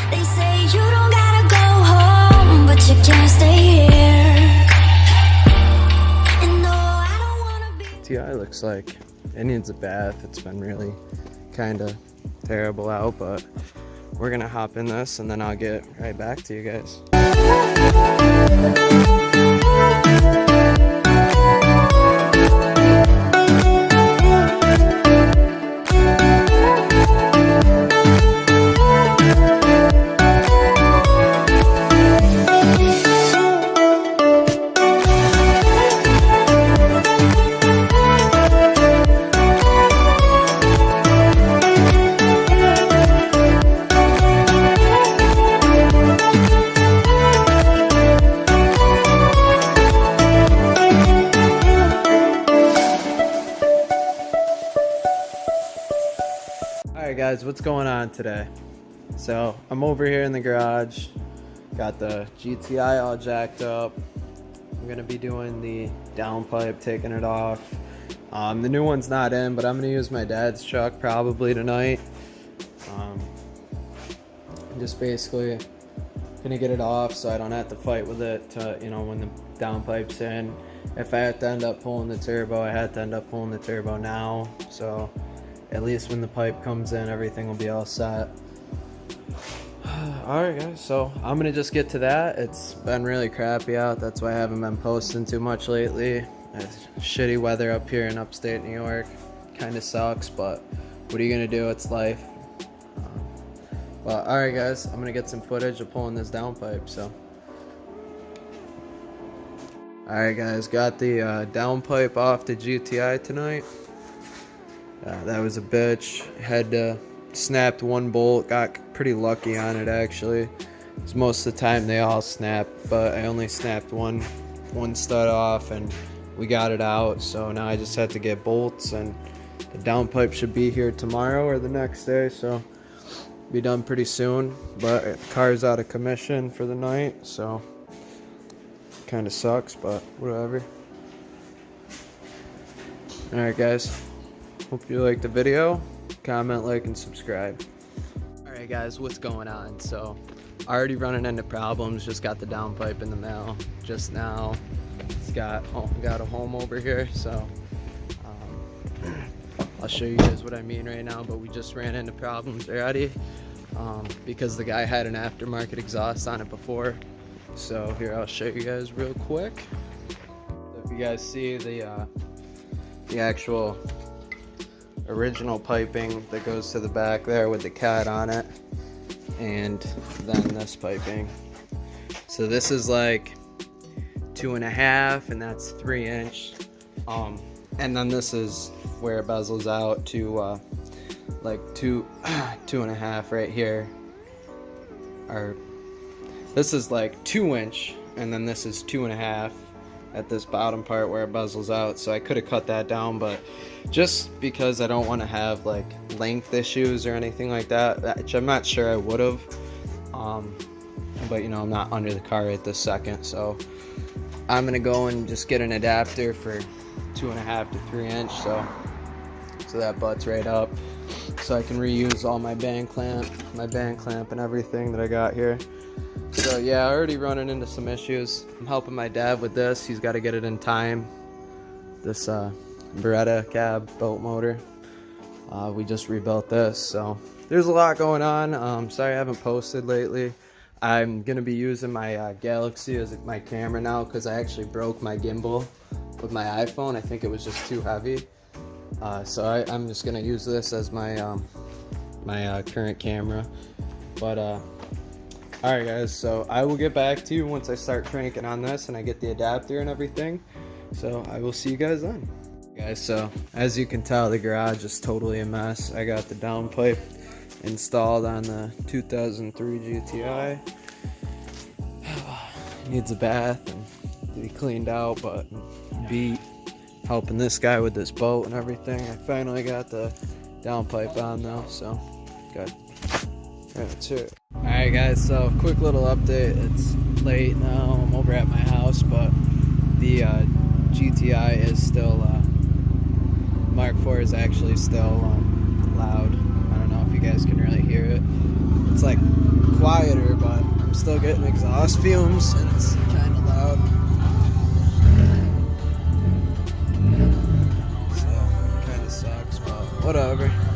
They say you don't gotta go home, but you can't stay here. And no, I don't wanna be. TI looks like it needs a bath. It's been really kind of terrible out, but we're gonna hop in this and then I'll get right back to you guys. Alright guys, what's going on today? So I'm over here in the garage, got the GTI all jacked up. I'm gonna be doing the downpipe, taking it off. The new one's not in, but I'm gonna use my dad's truck probably tonight. Just basically gonna get it off so I don't have to fight with it to, you know, when the downpipe's in. If I had to end up pulling the turbo, I had to end up pulling the turbo now, so at least when the pipe comes in, everything will be all set. Alright guys, so I'm gonna just get to that. It's been really crappy out, that's why I haven't been posting too much lately. It's shitty weather up here in upstate New York. Kinda sucks, but what are you gonna do? It's life. But alright guys, I'm gonna get some footage of pulling this downpipe, so. Alright guys, got the downpipe off the GTI tonight. That was a bitch. Had snapped one bolt, got pretty lucky on it actually. 'Cause most of the time they all snap, but I only snapped one stud off and we got it out. So now I just had to get bolts, and the downpipe should be here tomorrow or the next day, so be done pretty soon. But the car's out of commission for the night, so kind of sucks, but whatever. Alright guys, hope you liked the video. Comment, like, and subscribe. Alright guys, what's going on? So already running into problems. Just got the downpipe in the mail just now. It's got a home over here, so I'll show you guys what I mean right now. But we just ran into problems already because the guy had an aftermarket exhaust on it before. So here, I'll show you guys real quick. So if you guys see the actual original piping that goes to the back there with the cat on it, and then this piping. So this is like 2.5 and that's 3-inch, and then this is where it bezels out to like 2.5 right here, or this is like 2-inch, and then this is 2.5 at this bottom part where it bezels out. So I could have cut that down, but just because I don't want to have like length issues or anything like that, which I'm not sure I would have, but you know, I'm not under the car right this second, so I'm gonna go and just get an adapter for 2.5 to 3-inch, so that butts right up, so I can reuse all my band clamp and everything that I got here. So yeah, already running into some issues. I'm helping my dad with this. He's got to get it in time. This Beretta cab boat motor. We just rebuilt this, so there's a lot going on. Sorry I haven't posted lately. I'm gonna be using my Galaxy as my camera now because I actually broke my gimbal with my iPhone. I think it was just too heavy. So I'm just gonna use this as my my current camera. But alright guys, so I will get back to you once I start cranking on this and I get the adapter and everything. So I will see you guys then. Guys, so as you can tell, the garage is totally a mess. I got the downpipe installed on the 2003 GTI. Needs a bath and to be cleaned out, but beat helping this guy with this boat and everything. I finally got the downpipe on though, so good. That's it. Alright guys, so quick little update. It's late now, I'm over at my house, but the GTI is still, Mark 4 is actually still loud. I don't know if you guys can really hear it. It's like quieter, but I'm still getting exhaust fumes and it's kind of loud. So, kind of sucks, but whatever.